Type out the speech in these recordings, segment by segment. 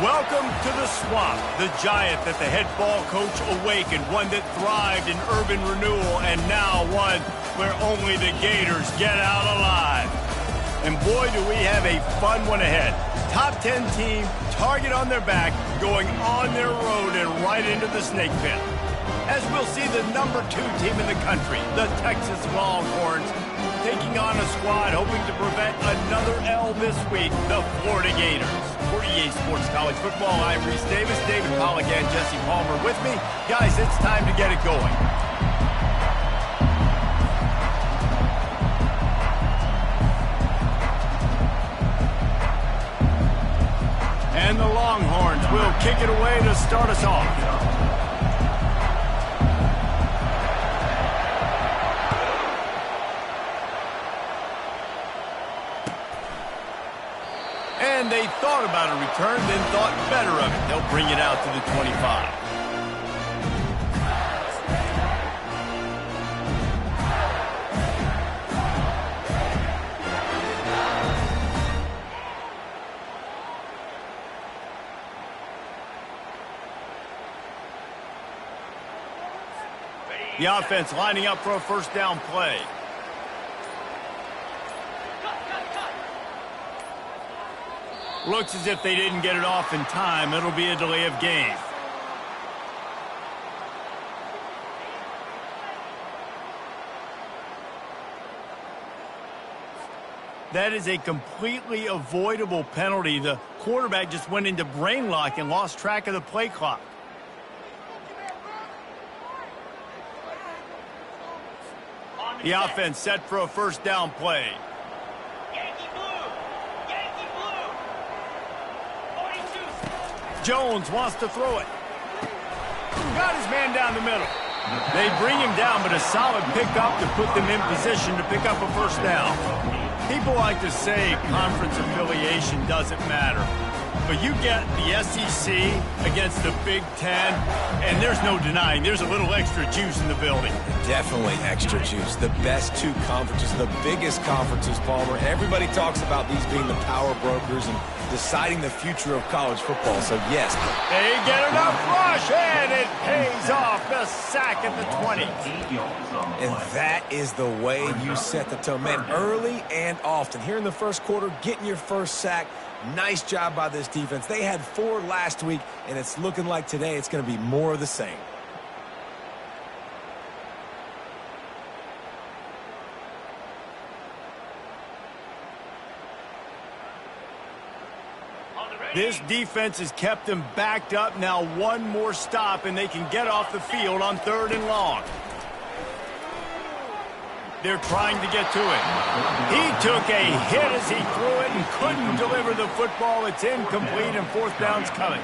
Welcome to the Swamp, the giant that the head ball coach awakened, one that thrived in urban renewal, and now one where only the Gators get out alive. And boy, do we have a fun one ahead. Top 10 team, target on their back, going on their road and right into the snake pit. As we'll see the number 2 team in the country, the Texas Longhorns, taking on a squad hoping to prevent another L this week, the Florida Gators. For EA Sports College Football, I'm Reese Davis, David Pollack, and Jesse Palmer with me. Guys, it's time to get it going. And the Longhorns will kick it away to start us off. And they thought about a return, then thought better of it. They'll bring it out to the 25. The offense lining up for a first down play. Looks as if they didn't get it off in time. It'll be a delay of game. That is a completely avoidable penalty. The quarterback just went into brain lock and lost track of the play clock. The offense set for a first down play. Jones wants to throw it. Got his man down the middle. They bring him down, but a solid pickup to put them in position to pick up a first down. People like to say conference affiliation doesn't matter. But you get the SEC against the Big Ten, and there's no denying there's a little extra juice in the building. Definitely extra juice. The best 2 conferences, the biggest conferences, Palmer. Everybody talks about these being the power brokers and deciding the future of college football. So, yes. They get enough rush, and it pays off. The sack at the 20. And that is the way you set the tone. Man, early and often. Here in the first quarter, getting your first sack. Nice job by this defense. They had 4 last week, and it's looking like today it's going to be more of the same. This defense has kept them backed up. Now one more stop, and they can get off the field on 3rd and long. They're trying to get to it. He took a hit as he threw it and couldn't deliver the football. It's incomplete, and 4th down's coming.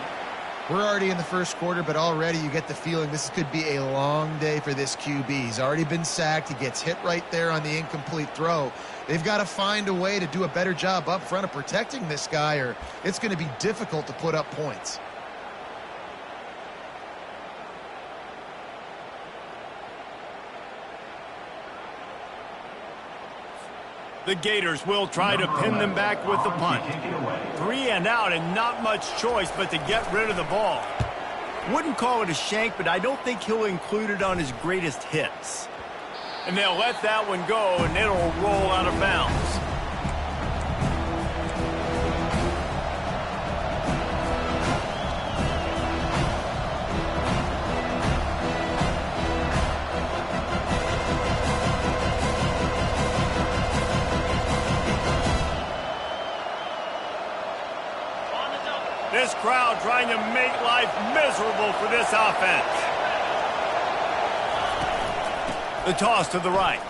We're already in the first quarter, but already you get the feeling this could be a long day for this QB. He's already been sacked. He gets hit right there on the incomplete throw. They've got to find a way to do a better job up front of protecting this guy, or it's going to be difficult to put up points. The Gators will try to pin them back with the punt. 3 and out, and not much choice but to get rid of the ball. Wouldn't call it a shank, but I don't think he'll include it on his greatest hits. And they'll let that one go, and it'll roll out of bounds. This crowd trying to make life miserable for this offense. The toss to the right.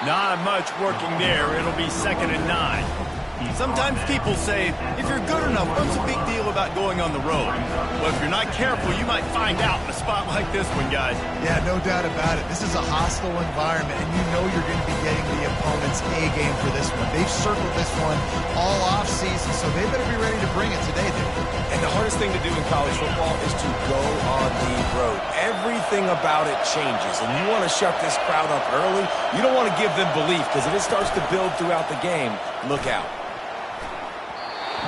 Not much working there. It'll be 2nd and 9. Sometimes people say, if you're good enough, what's the big deal about going on the road? Well, if you're not careful, you might find out in a spot like this one, guys. Yeah, no doubt about it. This is a hostile environment, and you know you're going to be getting the opponent's A-game for this one. They've circled this one all off-season, so they better be ready to bring it today, dude. And the hardest thing to do in college football is to go on the road. Everything about it changes, and you want to shut this crowd up early. You don't want to give them belief, because if it starts to build throughout the game, look out.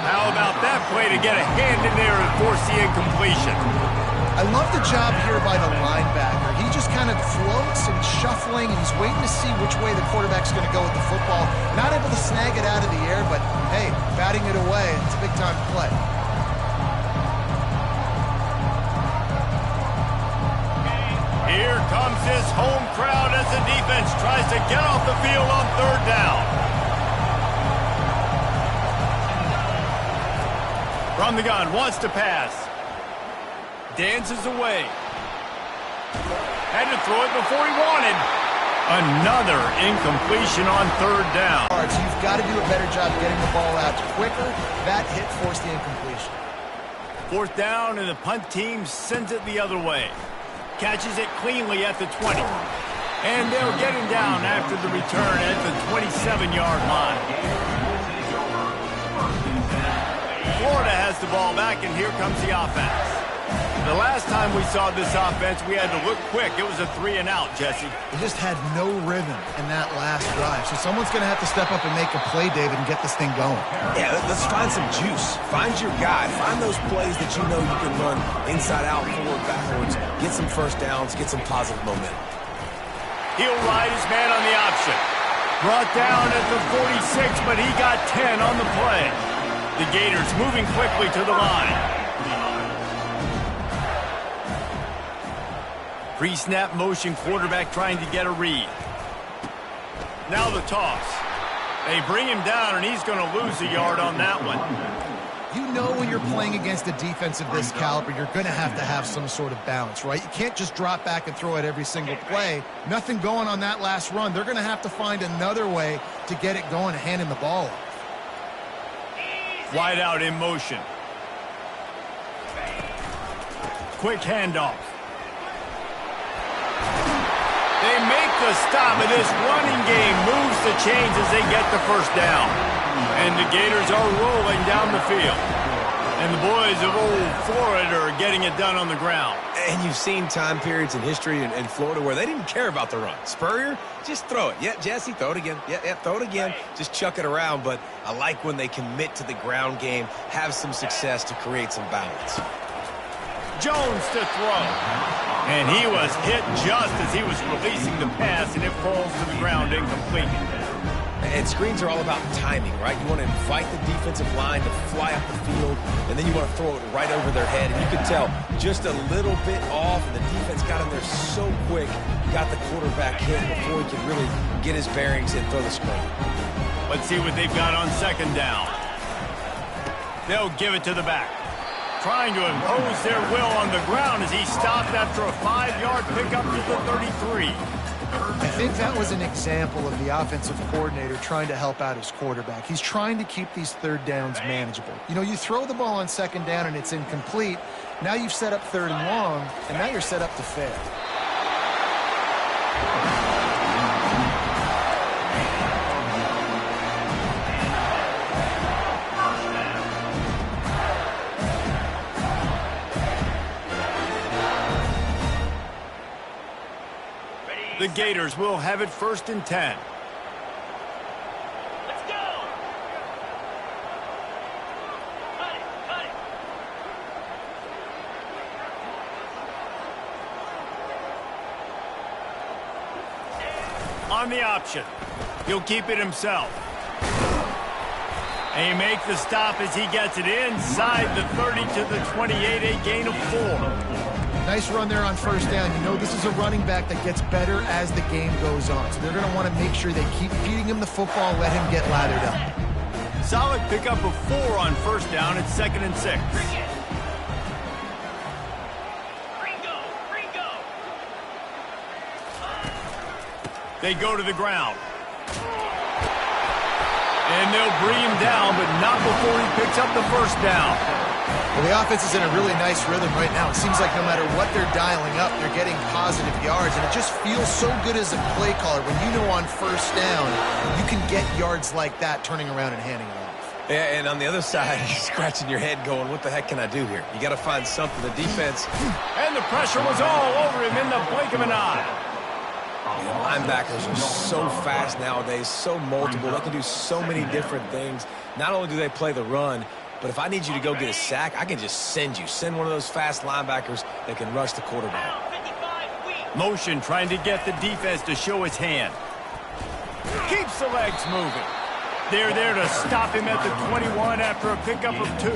How about that play to get a hand in there and force the incompletion? I love the job here by the linebacker. He just kind of floats and shuffling, and he's waiting to see which way the quarterback's going to go with the football. Not able to snag it out of the air, but hey, batting it away, it's a big-time play. Here comes this home crowd as the defense tries to get off the field on third down. From the gun, wants to pass. Dances away. Had to throw it before he wanted. Another incompletion on third down. So you've got to do a better job getting the ball out quicker. That hit forced the incompletion. Fourth down, and the punt team sends it the other way. Catches it cleanly at the 20. And they'll get him down after the return at the 27-yard line. Florida has the ball back, and here comes the offense. The last time we saw this offense, we had to look quick. It was a 3-and-out, Jesse. They just had no rhythm in that last drive. So someone's going to have to step up and make a play, David, and get this thing going. Yeah, let's find some juice. Find your guy. Find those plays that you know you can run inside out, forward, backwards. Get some first downs. Get some positive momentum. He'll ride his man on the option. Brought down at the 46, but he got 10 on the play. The Gators moving quickly to the line. Pre-snap motion, quarterback trying to get a read. Now the toss. They bring him down, and he's going to lose a yard on that one. You know when you're playing against a defense of this caliber, you're going to have some sort of balance, right? You can't just drop back and throw it every single play. Nothing going on that last run. They're going to have to find another way to get it going and handing the ball off. Wide out in motion. Quick handoff. They make the stop, and this running game moves the chains as they get the first down. And the Gators are rolling down the field. And the boys of old Florida are getting it done on the ground. And you've seen time periods in history in Florida where they didn't care about the run. Spurrier, just throw it. Yeah, Jesse, throw it again. Yeah, throw it again. Just chuck it around. But I like when they commit to the ground game, have some success to create some balance. Jones to throw. And he was hit just as he was releasing the pass, and it falls to the ground incomplete. And screens are all about timing, right? You want to invite the defensive line to fly up the field, and then you want to throw it right over their head. And you can tell just a little bit off, and the defense got in there so quick, got the quarterback hit before he could really get his bearings and throw the screen. Let's see what they've got on second down. They'll give it to the back. Trying to impose their will on the ground as he stopped after a 5-yard pickup to the 33. I think that was an example of the offensive coordinator trying to help out his quarterback. He's trying to keep these third downs manageable. You know, you throw the ball on second down and it's incomplete. Now you've set up third and long, and now you're set up to fail. The Gators will have it 1st and 10. Let's go! Cut it! On the option. He'll keep it himself. And he makes the stop as he gets it inside the 30 to the 28, a gain of 4. Nice run there on first down. You know this is a running back that gets better as the game goes on. So they're going to want to make sure they keep feeding him the football, let him get lathered up. Solid pickup of 4 on first down. It's 2nd and 6. Ringo! They go to the ground. And they'll bring him down, but not before he picks up the first down. Well, the offense is in a really nice rhythm right now. It seems like no matter what they're dialing up, they're getting positive yards, and it just feels so good as a play caller when you know on first down you can get yards like that turning around and handing it off. Yeah, and on the other side, you're scratching your head going, what the heck can I do here? You got to find something. The defense. And the pressure was all over him in the blink of an eye. Linebackers are so fast nowadays, so multiple. They can do so many different things. Not only do they play the run, But if I need you to go get a sack, I can just send you. Send one of those fast linebackers that can rush the quarterback. Motion trying to get the defense to show his hand. Keeps the legs moving. They're there to stop him at the 21 after a pickup of 2.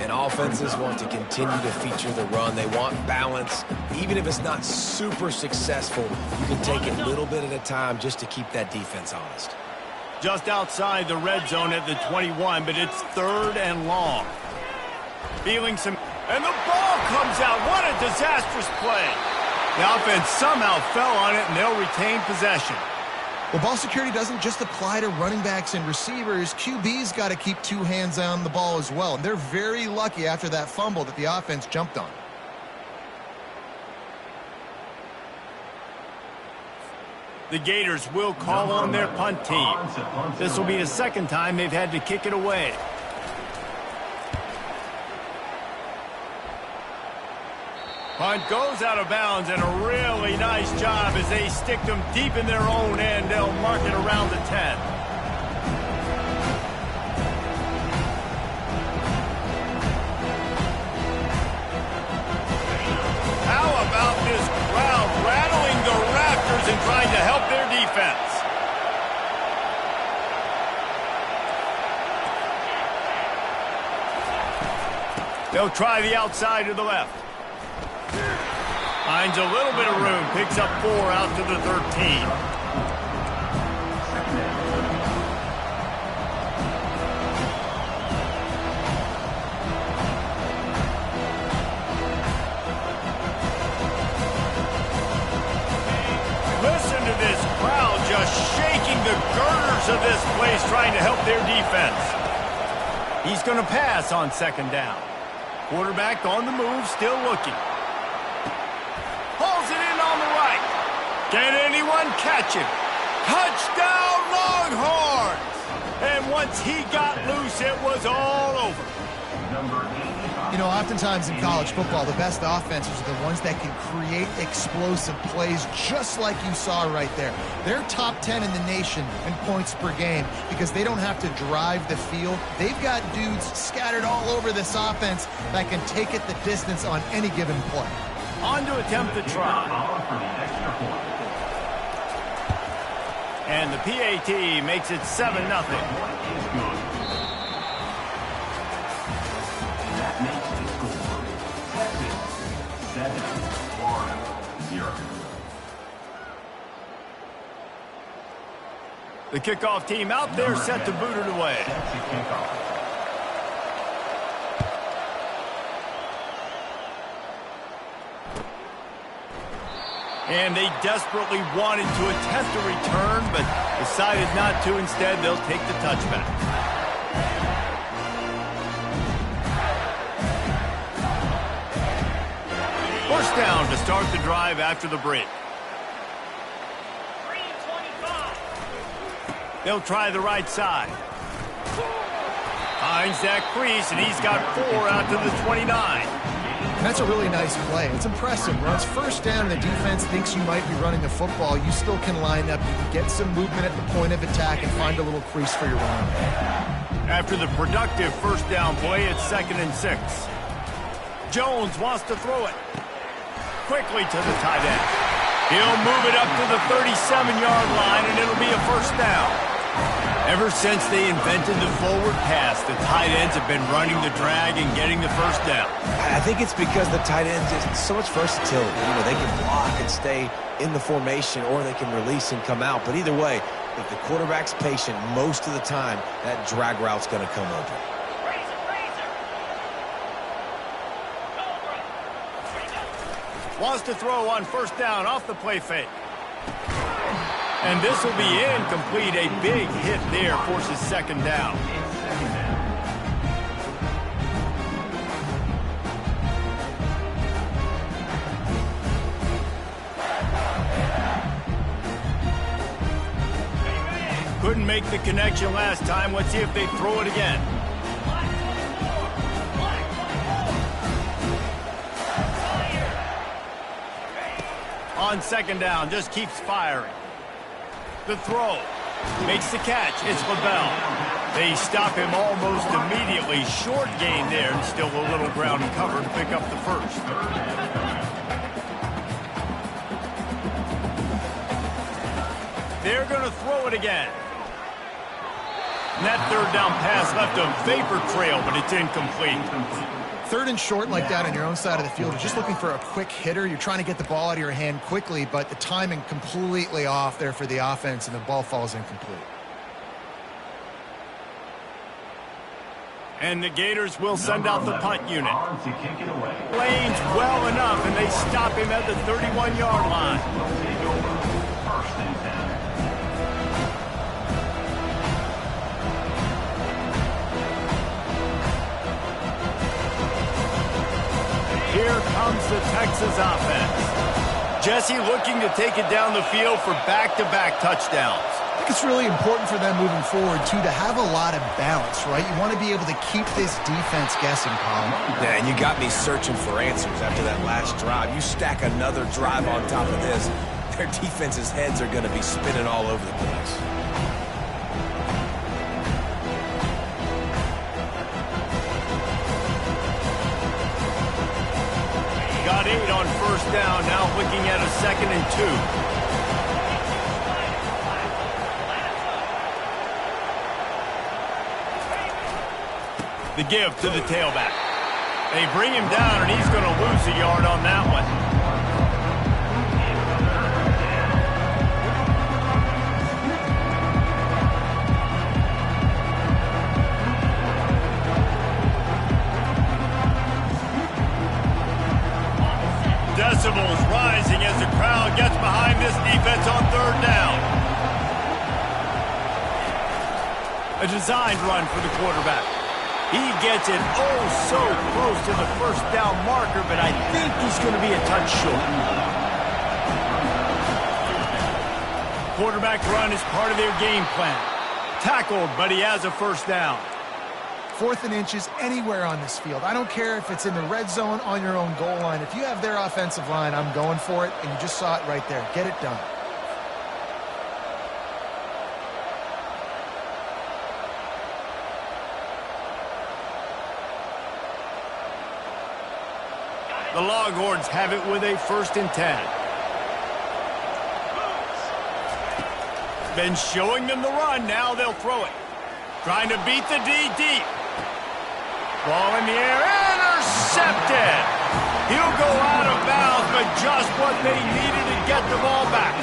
And offenses want to continue to feature the run. They want balance. Even if it's not super successful, you can take it a little bit at a time just to keep that defense honest. Just outside the red zone at the 21, but it's 3rd and long. Feeling some... And the ball comes out. What a disastrous play. The offense somehow fell on it, and they'll retain possession. Well, ball security doesn't just apply to running backs and receivers. QB's got to keep 2 hands on the ball as well. And they're very lucky after that fumble that the offense jumped on. The Gators will call on their punt team. This will be the 2nd time they've had to kick it away. Punt goes out of bounds, and a really nice job as they stick them deep in their own end. They'll mark it around the 10. How about this crowd rattling the rafters and trying to help their defense? They'll try the outside to the left. Finds a little bit of room, picks up 4 out to the 13. Listen to this crowd just shaking the girders of this place, trying to help their defense. He's going to pass on 2nd down. Quarterback on the move, still looking. Pulls it in on the right. Can anyone catch him? Touchdown, Longhorns! And once he got loose, it was all over. You know, oftentimes in college football, the best offenses are the ones that can create explosive plays just like you saw right there. They're top 10 in the nation in points per game because they don't have to drive the field. They've got dudes scattered all over this offense that can take it the distance on any given play. On to attempt the try. And the PAT makes it 7-0. The kickoff team out there set to boot it away. And they desperately wanted to attempt a return, but decided not to. Instead, they'll take the touchback. First down to start the drive after the break. They'll try the right side. Finds that crease, and he's got 4 out to the 29. That's a really nice play. It's impressive. When it's first down and the defense thinks you might be running the football, you still can line up. You can get some movement at the point of attack and find a little crease for your run. After the productive first down play, it's 2nd and 6. Jones wants to throw it. Quickly to the tight end. He'll move it up to the 37-yard line, and it'll be a first down. Ever since they invented the forward pass, the tight ends have been running the drag and getting the first down. I think it's because the tight ends is so much versatility. You know, they can block and stay in the formation, or they can release and come out. But either way, if the quarterback's patient, most of the time, that drag route's going to come open. Wants to throw on first down off the play fake. And this will be incomplete. A big hit there forces 2nd down. Couldn't make the connection last time. Let's see if they throw it again. On 2nd down, just keeps firing. The throw. Makes the catch. It's LaBelle. They stop him almost immediately. Short gain there, and still a little ground cover to pick up the first. They're going to throw it again. And that third down pass left a vapor trail, but it's incomplete. Third and short like that on your own side of the field. You're just looking for a quick hitter. You're trying to get the ball out of your hand quickly, but the timing completely off there for the offense, and the ball falls incomplete. And the Gators will send out the punt unit. Lane's well enough, and they stop him at the 31-yard line. Here comes the Texas offense. Jesse looking to take it down the field for back-to-back touchdowns. I think it's really important for them moving forward, too, to have a lot of balance, right? You want to be able to keep this defense guessing, Colin. Yeah, and you got me searching for answers after that last drive. You stack another drive on top of this, their defense's heads are going to be spinning all over the place. Got 8 on first down, now looking at a 2nd and 2. The give to the tailback. They bring him down, and he's going to lose a yard on that one. Decibels rising as the crowd gets behind this defense on third down. A designed run for the quarterback. He gets it oh so close to the first down marker, but I think he's going to be a touch short. Quarterback run is part of their game plan. Tackled, but he has a first down. 4th and inches anywhere on this field. I don't care if it's in the red zone, on your own goal line. If you have their offensive line, I'm going for it, and you just saw it right there. Get it done. The Longhorns have it with a 1st and 10. Been showing them the run, now they'll throw it. Trying to beat the D deep. Ball in the air, intercepted. He'll go out of bounds, but just what they needed to get the ball back.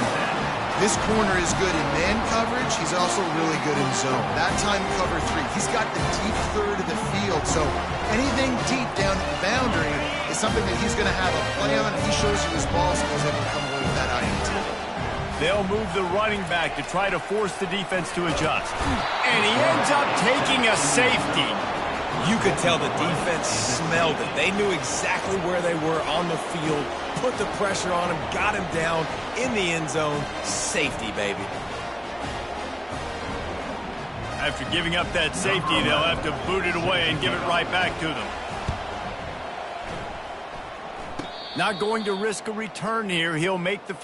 This corner is good in man coverage. He's also really good in zone. That time, cover 3. He's got the deep third of the field, so anything deep down at the boundary is something that he's going to have a play on. If he shows you his ball, so he's able to come away with that INT. They'll move the running back to try to force the defense to adjust. And he ends up taking a safety. You could tell the defense smelled it. They knew exactly where they were on the field, put the pressure on him, got him down in the end zone. Safety, baby. After giving up that safety, they'll have to boot it away and give it right back to them. Not going to risk a return here. He'll make the...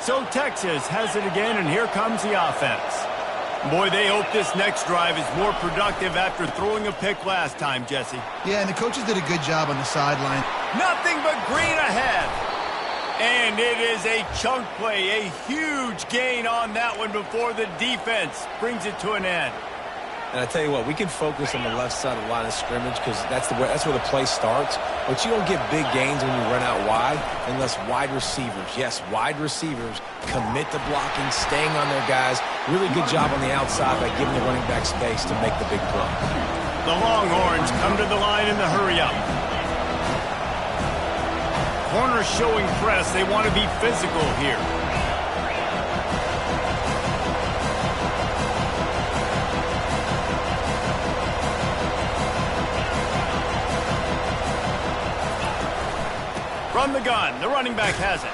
So Texas has it again, and here comes the offense. Boy, they hope this next drive is more productive after throwing a pick last time, Jesse. Yeah, and the coaches did a good job on the sideline. Nothing but green ahead. And it is a chunk play, a huge gain on that one before the defense brings it to an end. And I tell you what, we can focus on the left side of the line of scrimmage because that's where the play starts. But you don't get big gains when you run out wide unless wide receivers, yes, wide receivers, commit to blocking, staying on their guys. Really good job on the outside by giving the running back space to make the big play. The Longhorns come to the line in the hurry-up. Corners showing press. They want to be physical here. From the gun, the running back has it.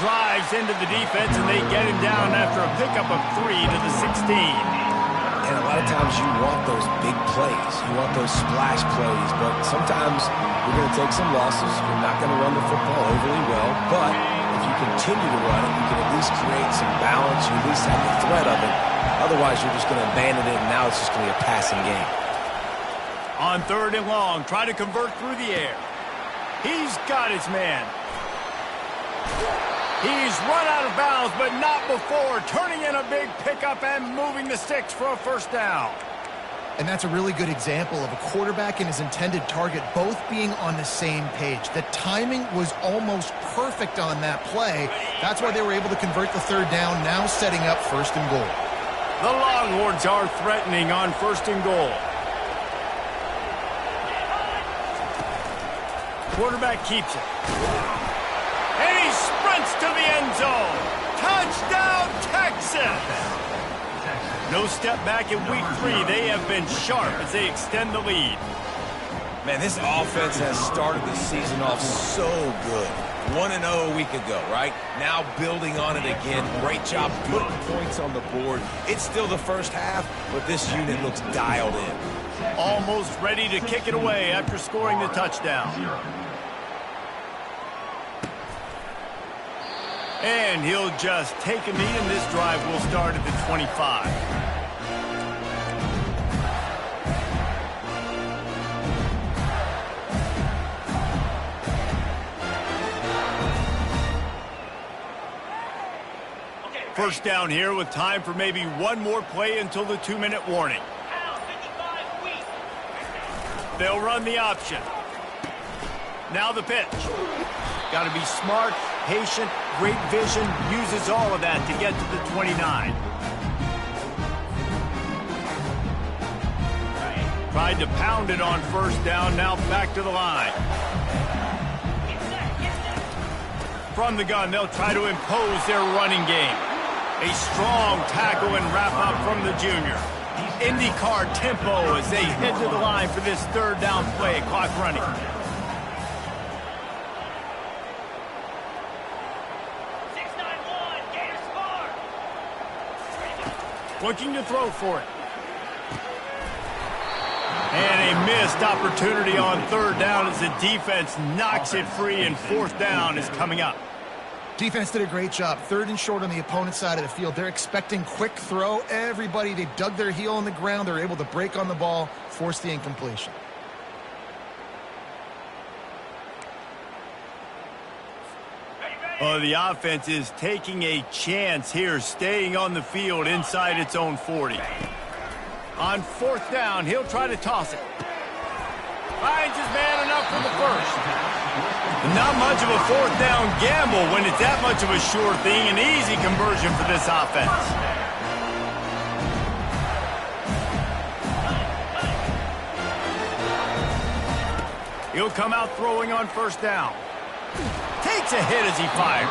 Drives into the defense, and they get him down after a pickup of 3 to the 16. And a lot of times you want those big plays. You want those splash plays, but sometimes you're going to take some losses. You're not going to run the football overly well, but if you continue to run it, you can at least create some balance. You at least have the threat of it. Otherwise, you're just going to abandon it, and now it's just going to be a passing game. On 3rd and long, try to convert through the air. He's got his man. He's run out of bounds, but not before turning in a big pickup and moving the sticks for a first down. And that's a really good example of a quarterback and his intended target both being on the same page. The timing was almost perfect on that play. That's why they were able to convert the 3rd down, now setting up 1st and goal. The Longhorns are threatening on 1st and goal. Quarterback keeps it. And he sprints to the end zone. Touchdown, Texas! No step back in week 3. They have been sharp as they extend the lead. Man, this offense has started the season off so good. 1-0 a week ago, right? Now building on it again. Great job, good points on the board. It's still the first half, but this unit looks dialed in. Almost ready to kick it away after scoring the touchdown. And he'll just take a knee, and this drive will start at the 25. First down here with time for maybe one more play until the 2-minute warning. They'll run the option. Now the pitch. Got to be smart, patient, great vision, uses all of that to get to the 29. Tried to pound it on 1st down, now back to the line. From the gun, they'll try to impose their running game. A strong tackle and wrap up from the junior. IndyCar tempo as they head to the line for this 3rd down play, clock running. Looking to throw for it. And a missed opportunity on 3rd down as the defense knocks it free, and 4th down is coming up. Defense did a great job. 3rd and short on the opponent's side of the field. They're expecting quick throw. Everybody, they dug their heel on the ground. They're able to break on the ball, force the incompletion. The offense is taking a chance here, staying on the field inside its own 40. On 4th down, he'll try to toss it. Finds his man enough for the first. Not much of a 4th down gamble when it's that much of a sure thing. An easy conversion for this offense. He'll come out throwing on 1st down. Takes a hit as he fires.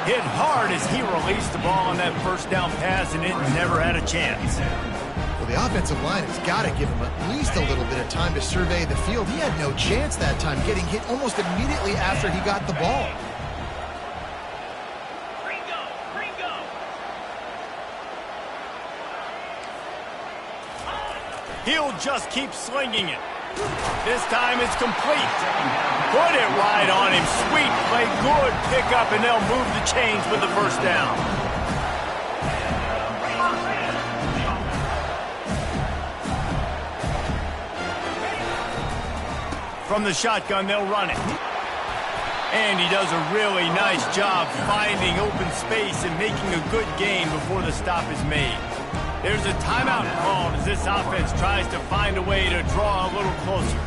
Hit hard as he released the ball on that 1st down pass, and it never had a chance. Well, the offensive line has got to give him at least a little bit of time to survey the field. He had no chance that time, getting hit almost immediately after he got the ball. He'll just keep slinging it. This time it's complete. Put it right on him. Sweet play, good pickup, and they'll move the chains with the 1st down. From the shotgun, they'll run it. And he does a really nice job finding open space and making a good gain before the stop is made. There's a timeout called as this offense tries to find a way to draw a little closer.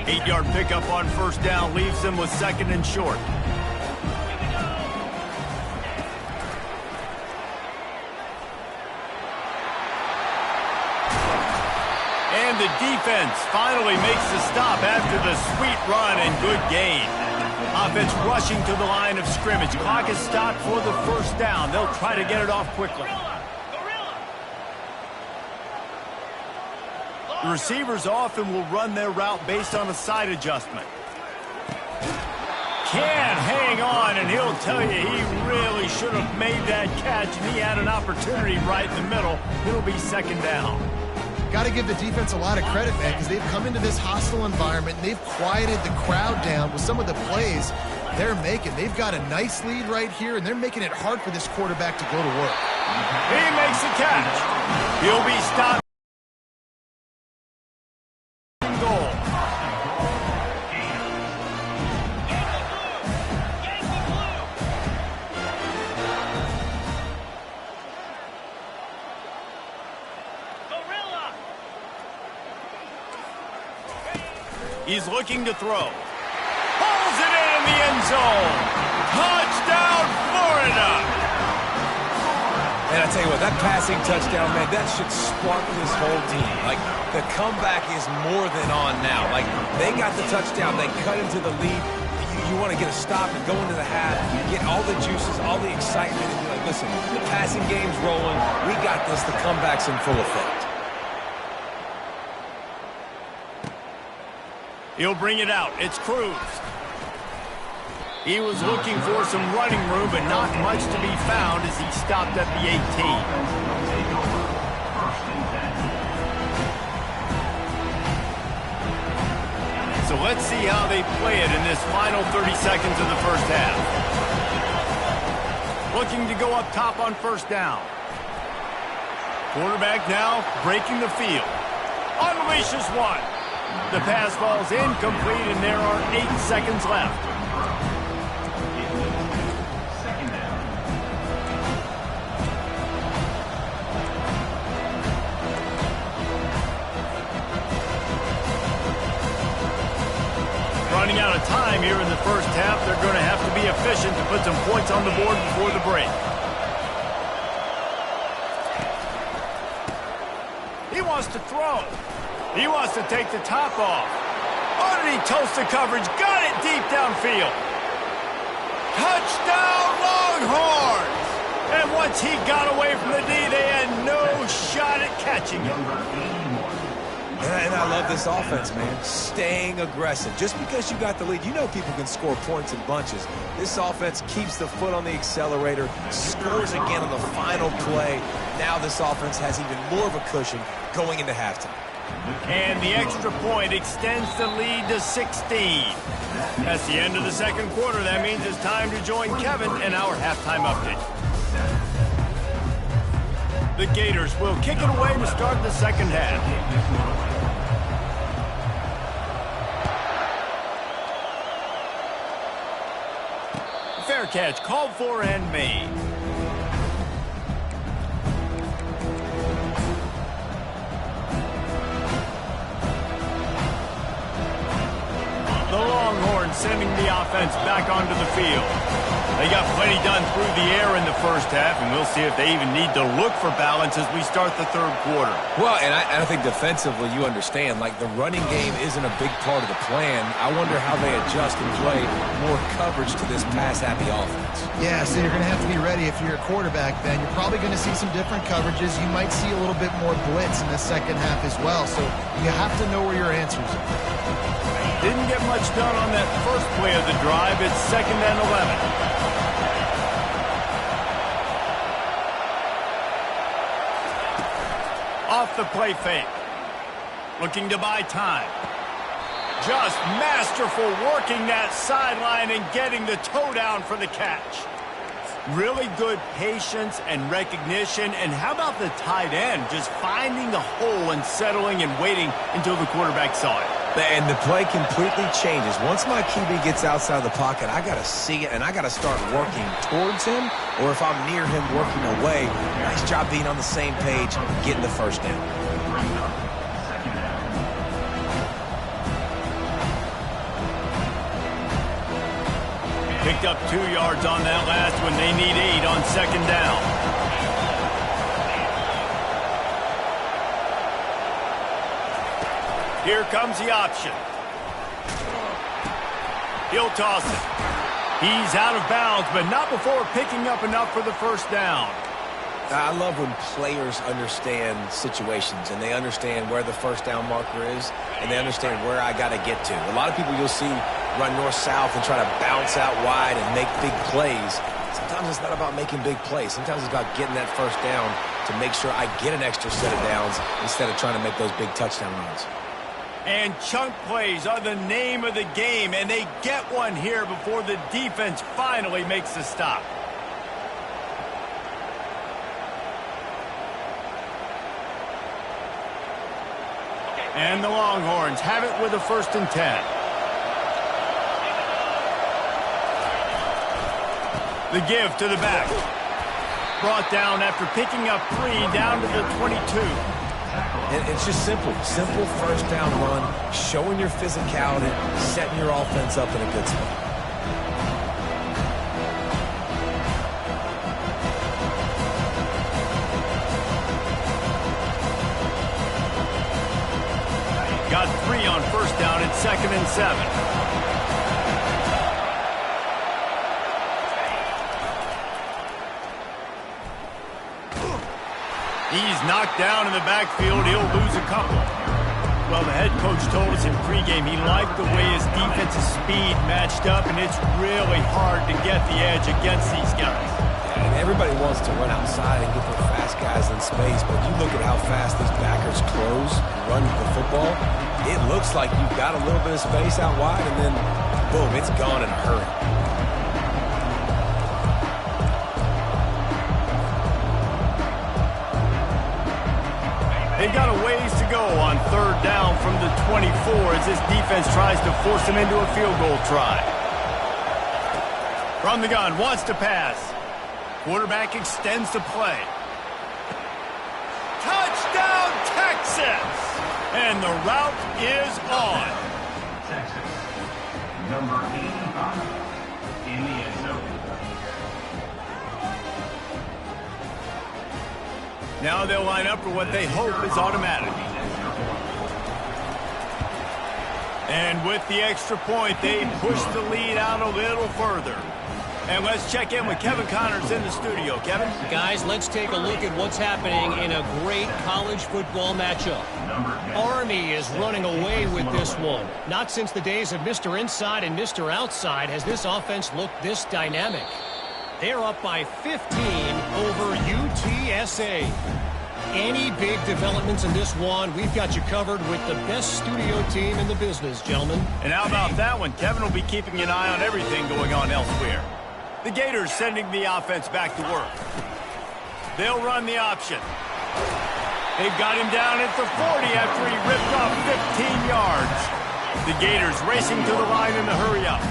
8-yard pickup on 1st down leaves them with 2nd and short. And the defense finally makes the stop after the sweet run and good gain. Offense rushing to the line of scrimmage. Clock is stopped for the 1st down. They'll try to get it off quickly. The receivers often will run their route based on a side adjustment. Can't hang on, and he'll tell you he really should have made that catch, and he had an opportunity right in the middle. It'll be second down. Got to give the defense a lot of credit, man, because they've come into this hostile environment, and they've quieted the crowd down with some of the plays they're making. They've got a nice lead right here, and they're making it hard for this quarterback to go to work. He makes the catch. He'll be stopped. Goal. He's looking to throw. Pulls it in the end zone. Touchdown, Florida! And I tell you what, that passing touchdown, man, that should spark this whole team. Like, the comeback is more than on now. Like, they got the touchdown. They cut into the lead. You want to get a stop and go into the half, get all the juices, all the excitement, and be like, listen, the passing game's rolling. We got this. The comeback's in full effect. He'll bring it out. It's Cruz. He was looking for some running room, but not much to be found as he stopped at the 18. So let's see how they play it in this final 30 seconds of the first half. Looking to go up top on first down. Quarterback now breaking the field. Unleashes one. The pass falls incomplete, and there are 8 seconds left. Running out of time here in the first half. They're going to have to be efficient to put some points on the board before the break. He wants to throw. He wants to take the top off. Underneath toast the coverage. Got it deep downfield. Touchdown, Longhorns! And once he got away from the D, they had no shot at catching him. And I love this offense, man. Staying aggressive. Just because you got the lead, you know people can score points in bunches. This offense keeps the foot on the accelerator, scores again on the final play. Now this offense has even more of a cushion going into halftime. And the extra point extends the lead to 16. That's the end of the second quarter. That means it's time to join Kevin in our halftime update. The Gators will kick it away to start the second half. Fair catch, called for and made. The Longhorns sending the offense back onto the field. They got plenty done through the air in the first half, and we'll see if they even need to look for balance as we start the third quarter. Well, and I think defensively, you understand, like the running game isn't a big part of the plan. I wonder how they adjust and play more coverage to this pass-happy offense. Yeah, so you're going to have to be ready if you're a quarterback, Ben. You're probably going to see some different coverages. You might see a little bit more blitz in the second half as well, so you have to know where your answers are. Didn't get much done on that first play of the drive. It's 2nd and 11. Off the play fake. Looking to buy time. Just masterful working that sideline and getting the toe down for the catch. Really good patience and recognition. And how about the tight end just finding the hole and settling and waiting until the quarterback saw it. And the play completely changes. Once my QB gets outside the pocket, I got to see it, and I got to start working towards him, or if I'm near him, working away. Nice job being on the same page, getting the first down. Picked up 2 yards on that last one. They need 8 on 2nd down. Here comes the option. He'll toss it. He's out of bounds, but not before picking up enough for the first down. I love when players understand situations and they understand where the first down marker is and they understand where I got to get to. A lot of people you'll see run north-south and try to bounce out wide and make big plays. Sometimes it's not about making big plays. Sometimes it's about getting that first down to make sure I get an extra set of downs instead of trying to make those big touchdown runs. And chunk plays are the name of the game, and they get one here before the defense finally makes the stop. And the Longhorns have it with a 1st and 10. The give to the back. Brought down after picking up 3 down to the 22. And it's just simple. Simple first down run, showing your physicality, setting your offense up in a good spot. Got 3 on 1st down and 2nd and 7. He's knocked down in the backfield. He'll lose a couple. Well, the head coach told us in pregame he liked the way his defensive speed matched up, and it's really hard to get the edge against these guys. And everybody wants to run outside and get their fast guys in space, but you look at how fast these backers close and run the football, it looks like you've got a little bit of space out wide, and then, boom, it's gone in a hurry. They've got a ways to go on 3rd down from the 24 as this defense tries to force them into a field goal try. From the gun, wants to pass. Quarterback extends the play. Touchdown, Texas! And the route is on. Texas, number 85 in the end zone. Now they'll line up for what they hope is automatic. And with the extra point, they push the lead out a little further. And let's check in with Kevin Connors in the studio. Kevin? Guys, let's take a look at what's happening in a great college football matchup. Army is running away with this one. Not since the days of Mr. Inside and Mr. Outside has this offense looked this dynamic. They're up by 15 over UTSA. Any big developments in this one, we've got you covered with the best studio team in the business, gentlemen. And how about that one? Kevin will be keeping an eye on everything going on elsewhere. The Gators sending the offense back to work. They'll run the option. They've got him down at the 40 after he ripped off 15 yards. The Gators racing to the line in the hurry up.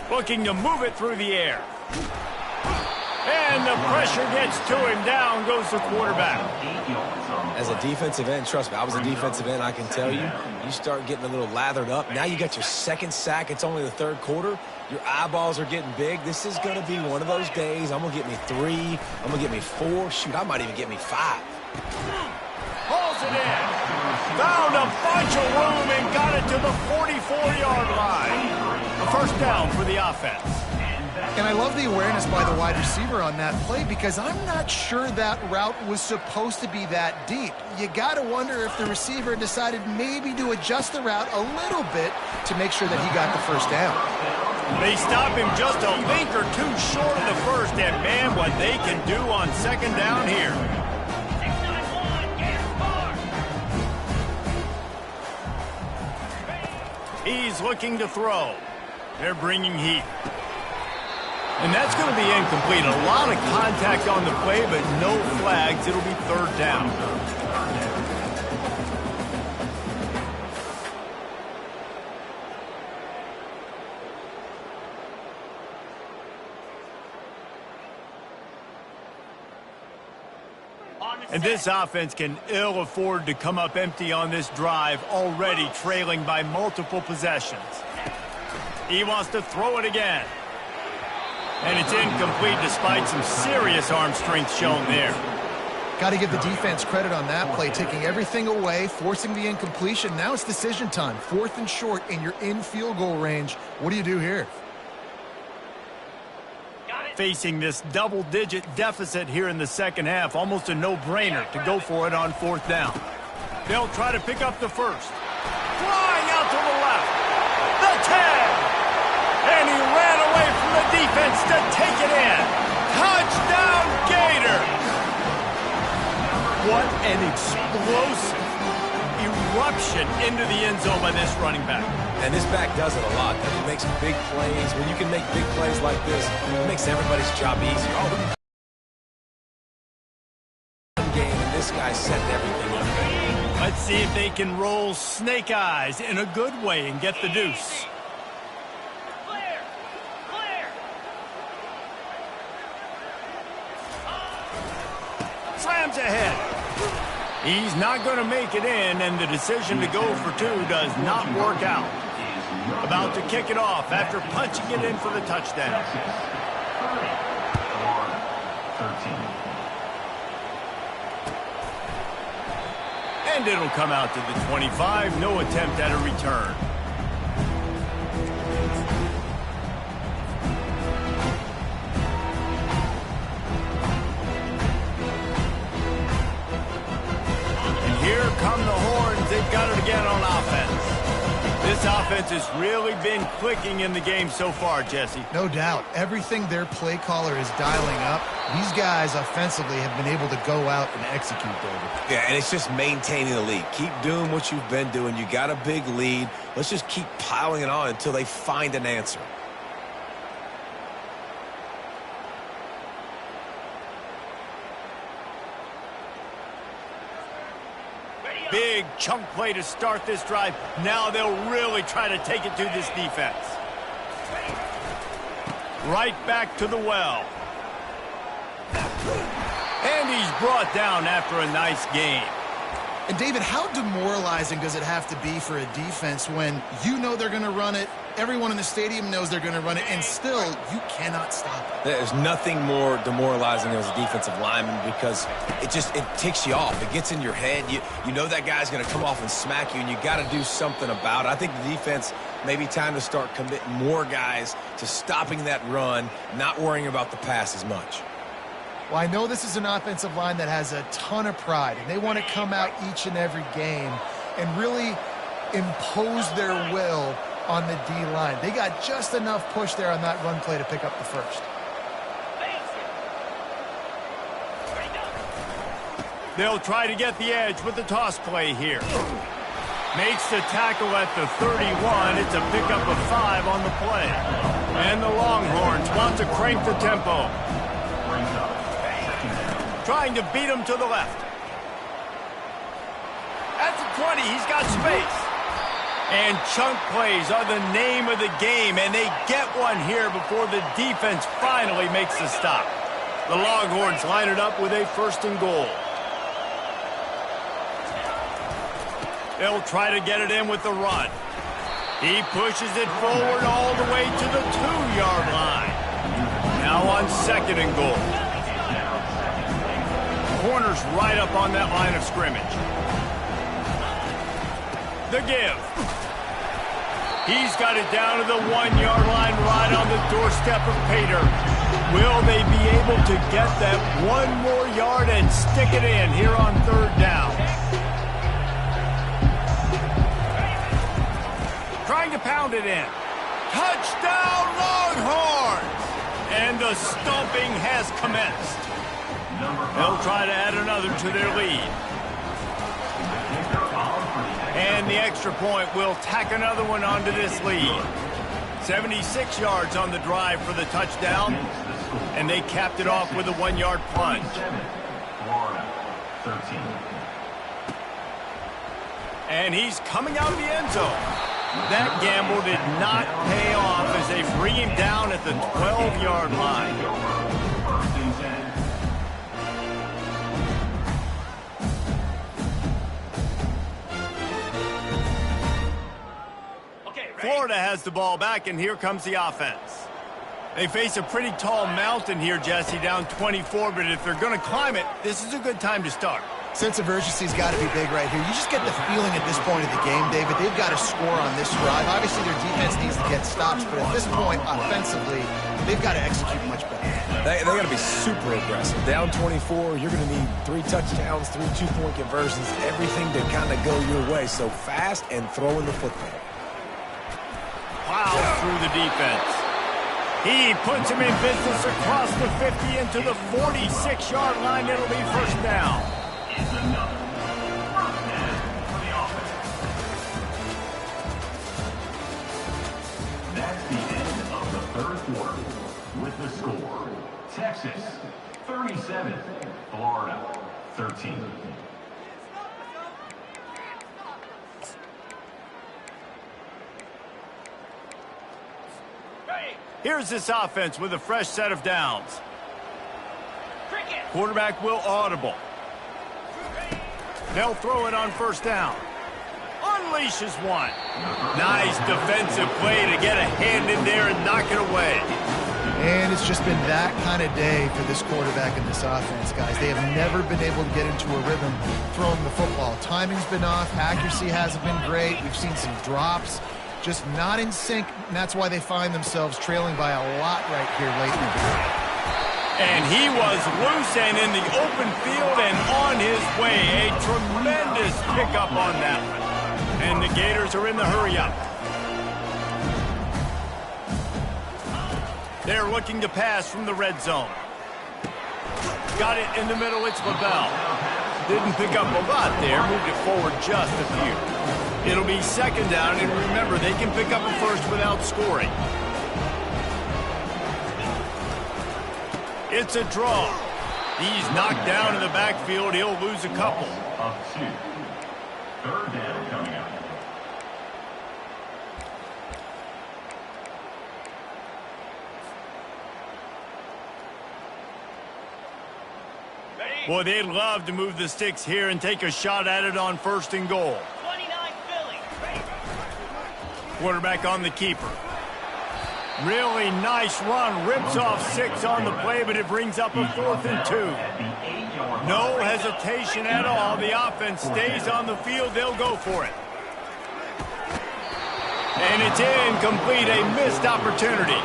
Looking to move it through the air. And the pressure gets to him. Down goes the quarterback. As a defensive end, trust me, I was a defensive end, I can tell you, you start getting a little lathered up. Now you got your 2nd sack. It's only the 3rd quarter. Your eyeballs are getting big. This is going to be one of those days. I'm going to get me 3. I'm going to get me 4. Shoot, I might even get me 5. Hauls it in. Found a bunch of room and got it to the 44-yard line. A 1st down for the offense. And I love the awareness by the wide receiver on that play because I'm not sure that route was supposed to be that deep. You got to wonder if the receiver decided maybe to adjust the route a little bit to make sure that he got the 1st down. They stop him just a link or 2 short of the 1st, and man, what they can do on 2nd down here. 6-9-1, he's looking to throw. They're bringing heat. And that's going to be incomplete. A lot of contact on the play, but no flags. It'll be 3rd down. And this offense can ill afford to come up empty on this drive, already trailing by multiple possessions. He wants to throw it again. And it's incomplete despite some serious arm strength shown there. Got to give the defense credit on that play, taking everything away, forcing the incompletion. Now it's decision time. 4th and short, and you're in field goal range. What do you do here? facing this double-digit deficit here in the second half. Almost a no-brainer to go for it on fourth down. They'll try to pick up the first. Flying out to the left. The 10. And he ran away from the defense to take it in. Touchdown, Gator. What an explosive eruption into the end zone by this running back. And this back does it a lot. He makes big plays. When you can make big plays like this, it makes everybody's job easier. Game, and this guy set everything up. Let's see if they can roll snake eyes in a good way and get the deuce. Clear! Clear! Slams ahead. He's not going to make it in, and the decision to go for two does not work out. About to kick it off after punching it in for the touchdown. And it'll come out to the 25. No attempt at a return. And here come the horns. They've got it again on offense. This offense has really been clicking in the game so far, Jesse. No doubt. Everything their play caller is dialing up, these guys offensively have been able to go out and execute, David. Yeah, and it's just maintaining the lead. Keep doing what you've been doing. You got a big lead. Let's just keep piling it on until they find an answer. Big chunk play to start this drive. Now they'll really try to take it to this defense. Right back to the well. And he's brought down after a nice game. And David, how demoralizing does it have to be for a defense when you know they're going to run it, everyone in the stadium knows they're going to run it, and still you cannot stop it? There's nothing more demoralizing as a defensive lineman because it ticks you off. It gets in your head. You know that guy's going to come off and smack you, and you got to do something about it. I think the defense maybe time to start committing more guys to stopping that run, not worrying about the pass as much. Well, I know this is an offensive line that has a ton of pride, and they want to come out each and every game and really impose their will on the D-line. They got just enough push there on that run play to pick up the first. They'll try to get the edge with the toss play here. Makes the tackle at the 31. It's a pickup of 5 on the play. And the Longhorns want to crank the tempo. Trying to beat him to the left. At the 20, he's got space. And chunk plays are the name of the game, and they get one here before the defense finally makes the stop. The Longhorns line it up with a first and goal. They'll try to get it in with the run. He pushes it forward all the way to the 2-yard line. Now on second and goal. Corner's right up on that line of scrimmage. The give. He's got it down to the 1-yard line right on the doorstep of Pater. Will they be able to get that one more yard and stick it in here on third down? Trying to pound it in. Touchdown, Longhorns! And the stomping has commenced. They'll try to add another to their lead. And the extra point will tack another one onto this lead. 76 yards on the drive for the touchdown. And they capped it off with a 1-yard plunge. And he's coming out of the end zone. That gamble did not pay off as they bring him down at the 12-yard line. Florida has the ball back, and here comes the offense. They face a pretty tall mountain here, Jesse, down 24, but if they're going to climb it, this is a good time to start. Sense of urgency's got to be big right here. You just get the feeling at this point of the game, David, they've got to score on this drive. Obviously, their defense needs to get stops, but at this point, offensively, they've got to execute much better. They got to be super aggressive. Down 24, you're going to need 3 touchdowns, 3 two-point conversions, everything to kind of go your way. So fast and throwing the football. Plows through the defense. He puts him in business across the 50 into the 46-yard line. It'll be first down. Is another first down for the offense. That's the end of the third quarter. With the score, Texas 37, Florida 13. Here's this offense with a fresh set of downs. Quarterback will audible. They'll throw it on first down. Unleashes one. Nice defensive play to get a hand in there and knock it away. And it's just been that kind of day for this quarterback and this offense, guys. They have never been able to get into a rhythm throwing the football. Timing's been off. Accuracy hasn't been great. We've seen some drops. Just not in sync, and that's why they find themselves trailing by a lot right here late in the game. And he was loose and in the open field and on his way. A tremendous pickup on that one. And the Gators are in the hurry-up. They're looking to pass from the red zone. Got it in the middle, it's LaBelle. Didn't pick up a lot there, moved it forward just a few. It'll be second down, and remember, they can pick up a first without scoring. It's a draw. He's knocked down in the backfield. He'll lose a couple. Of 2. Third down coming up. Boy, they'd love to move the sticks here and take a shot at it on first and goal. 29 Philly. Quarterback on the keeper. Really nice run. Rips off 6 on the play, but it brings up a 4th and 2. No hesitation at all. The offense stays on the field. They'll go for it. And it's incomplete. A missed opportunity.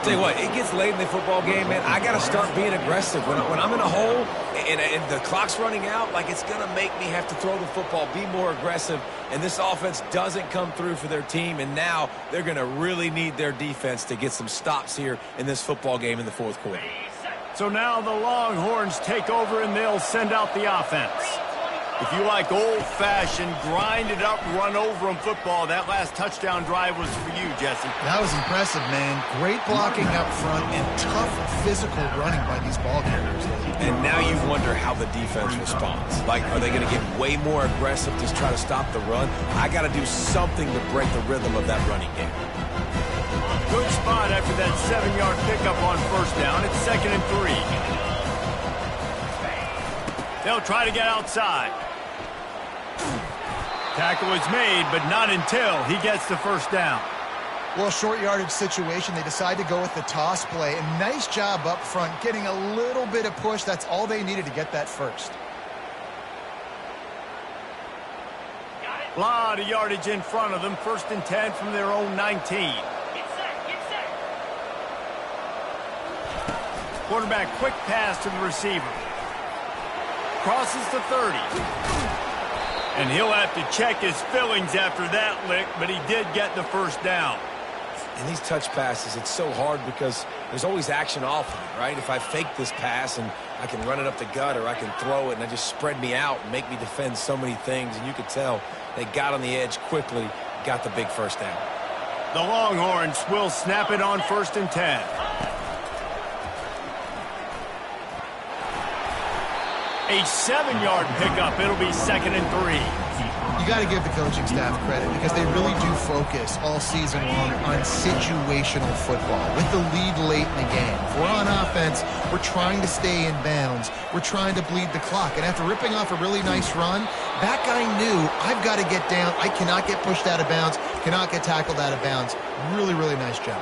Tell you what, it gets late in the football game, man. I got to start being aggressive. When I'm in a hole and the clock's running out, like, it's going to make me have to throw the football, be more aggressive, and this offense doesn't come through for their team, and now they're going to really need their defense to get some stops here in this football game in the fourth quarter. So now the Longhorns take over, and they'll send out the offense. If you like old-fashioned, grind-it-up, run-over-'em football, that last touchdown drive was for you, Jesse. That was impressive, man. Great blocking up front and tough physical running by these ball carriers. And now you wonder how the defense responds. Like, are they going to get way more aggressive to try to stop the run? I got to do something to break the rhythm of that running game. Good spot after that 7-yard pickup on first down. It's 2nd and 3. They'll try to get outside. Tackle is made, but not until he gets the first down. Well, short yardage situation, they decide to go with the toss play. And nice job up front, getting a little bit of push. That's all they needed to get that first. A lot of yardage in front of them. 1st and 10 from their own 19. Get set, get set. Quarterback, quick pass to the receiver. Crosses the 30. And he'll have to check his fillings after that lick, but he did get the first down. In these touch passes, it's so hard because there's always action off of it, right? If I fake this pass and I can run it up the gut or I can throw it and I just spread me out and make me defend so many things, and you could tell they got on the edge quickly, got the big first down. The Longhorns will snap it on 1st and 10. A 7-yard pickup. It'll be 2nd and 3. You got to give the coaching staff credit because they really do focus all season long on situational football with the lead late in the game. If we're on offense, we're trying to stay in bounds. We're trying to bleed the clock. And after ripping off a really nice run, that guy knew, I've got to get down. I cannot get pushed out of bounds, cannot get tackled out of bounds. Really, really nice job.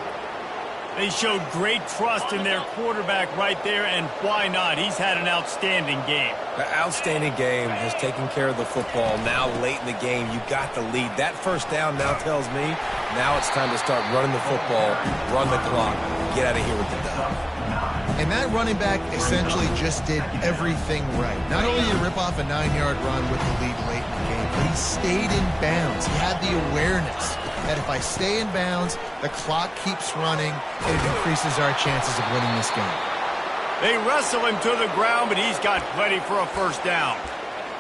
They showed great trust in their quarterback right there, and why not? He's had an outstanding game. An outstanding game, has taken care of the football. Now late in the game, you got the lead. That first down now tells me now it's time to start running the football, run the clock, get out of here with the dub. And that running back essentially just did everything right. Not only did he rip off a 9-yard run with the lead late in the game, but he stayed in bounds. He had the awareness that if I stay in bounds, the clock keeps running, and it increases our chances of winning this game. They wrestle him to the ground, but he's got plenty for a first down.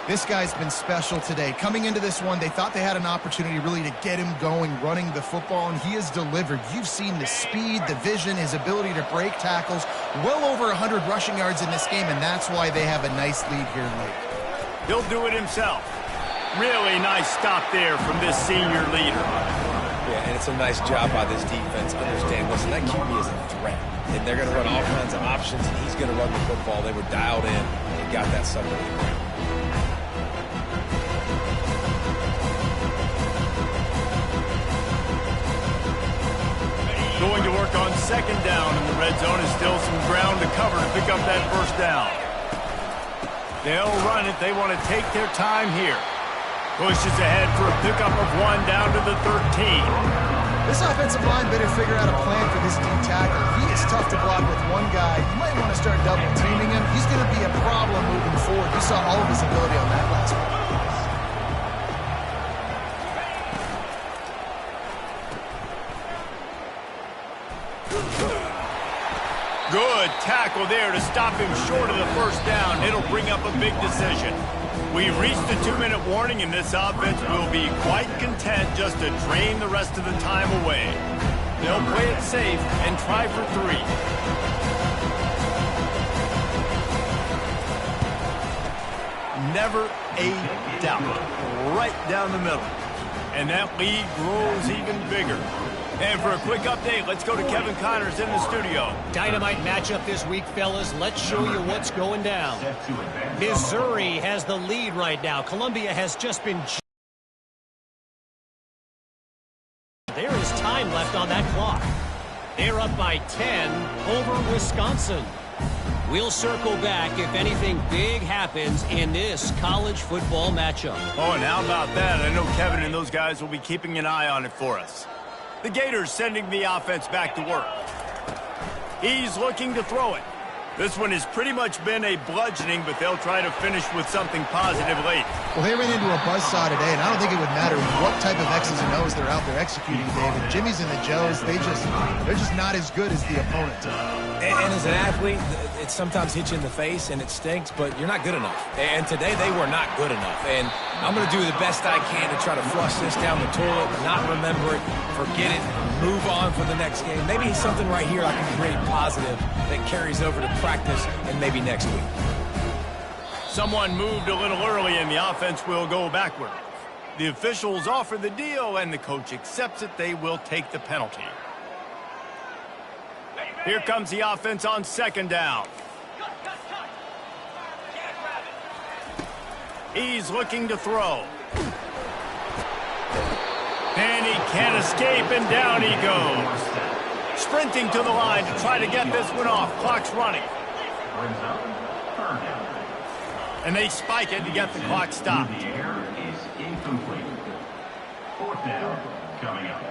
This guy's been special today. Coming into this one, they thought they had an opportunity really to get him going, running the football, and he has delivered. You've seen the speed, the vision, his ability to break tackles. Well over 100 rushing yards in this game, and that's why they have a nice lead here late. He'll do it himself. Really nice stop there from this senior leader. Yeah, and it's a nice job by this defense. Understand, listen, that QB is a threat. And they're going to run all kinds of options, and he's going to run the football. They were dialed in and got that sucker to the ground. Going to work on second down in the red zone, and still some ground to cover to pick up that first down. They'll run it. They want to take their time here. Pushes ahead for a pickup of 1 down to the 13. This offensive line better figure out a plan for this D tackle. He is tough to block with one guy. You might want to start double teaming him. He's going to be a problem moving forward. You saw all of his ability on that last one. Good tackle there to stop him short of the first down. It'll bring up a big decision. We've reached the 2-minute warning, and this offense will be quite content just to drain the rest of the time away. They'll play it safe and try for 3. Never a doubt. Right down the middle. And that lead grows even bigger. And for a quick update, let's go to Kevin Connors in the studio. Dynamite matchup this week, fellas. Let's show you what's going down. Missouri has the lead right now. Columbia has just been... There is time left on that clock. They're up by 10 over Wisconsin. We'll circle back if anything big happens in this college football matchup. Oh, and how about that? I know Kevin and those guys will be keeping an eye on it for us. The Gators sending the offense back to work. He's looking to throw it. This one has pretty much been a bludgeoning, but they'll try to finish with something positive late. Well, they ran into a buzzsaw today, and I don't think it would matter what type of X's and O's they're out there executing, David. Jimmy's and the Joes, they're just not as good as the opponent. And as an athlete, it sometimes hits you in the face and it stinks, but you're not good enough. And today they were not good enough. And I'm going to do the best I can to try to flush this down the toilet, not remember it, forget it, move on for the next game. Maybe something right here I can create positive that carries over to practice and maybe next week. Someone moved a little early and the offense will go backward. The officials offer the deal and the coach accepts it. They will take the penalty. Here comes the offense on second down. He's looking to throw. And he can't escape, and down he goes. Sprinting to the line to try to get this one off. Clock's running. And they spike it to get the clock stopped. The air is incomplete. 4th down coming up.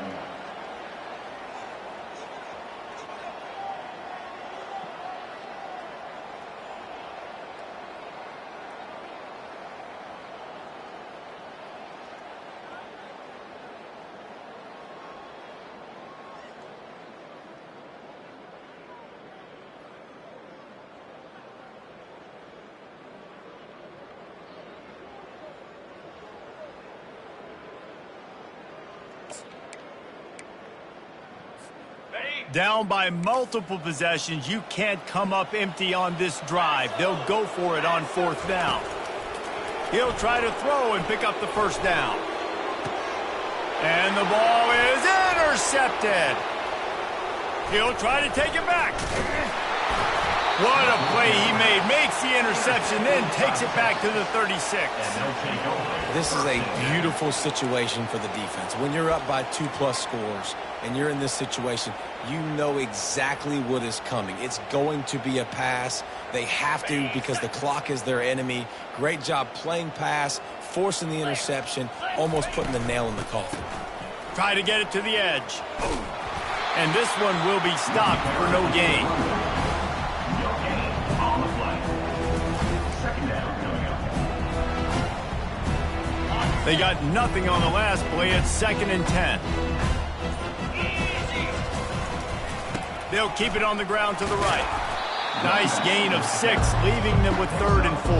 Down by multiple possessions, you can't come up empty on this drive. They'll go for it on 4th down. He'll try to throw and pick up the first down. And the ball is intercepted. He'll try to take it back. What a play he made. Makes the interception, then takes it back to the 36. This is a beautiful situation for the defense. When you're up by 2+ scores and you're in this situation, you know exactly what is coming. It's going to be a pass. They have to because the clock is their enemy. Great job playing pass, forcing the interception, almost putting the nail in the coffin. Try to get it to the edge. And this one will be stopped for no gain. They got nothing on the last play. It's 2nd and 10. They'll keep it on the ground to the right. Nice gain of 6, leaving them with 3rd and 4.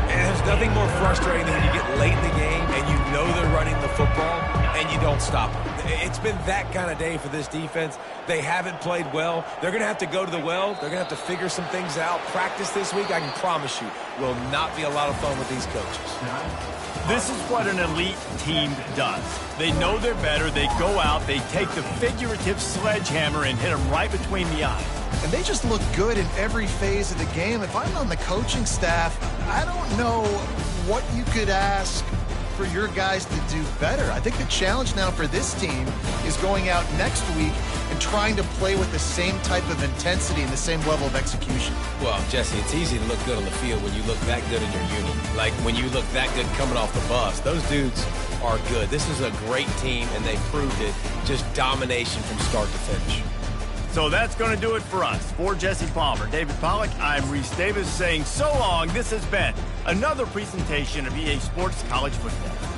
And there's nothing more frustrating than when you get late in the game and you know they're running the football and you don't stop them. It's been that kind of day for this defense. They haven't played well. They're going to have to go to the well. They're going to have to figure some things out. Practice this week, I can promise you, will not be a lot of fun with these coaches. This is what an elite team does. They know they're better. They go out. They take the figurative sledgehammer and hit them right between the eyes. And they just look good in every phase of the game. If I'm on the coaching staff, I don't know what you could ask for your guys to do better. I think the challenge now for this team is going out next week and trying to play with the same type of intensity and the same level of execution. Well, Jesse, it's easy to look good on the field when you look that good in your uni. Like when you look that good coming off the bus. Those dudes are good. This is a great team, and they proved it. Just domination from start to finish. So that's going to do it for us. For Jesse Palmer, David Pollack, I'm Reese Davis saying so long. This has been another presentation of EA Sports College Football.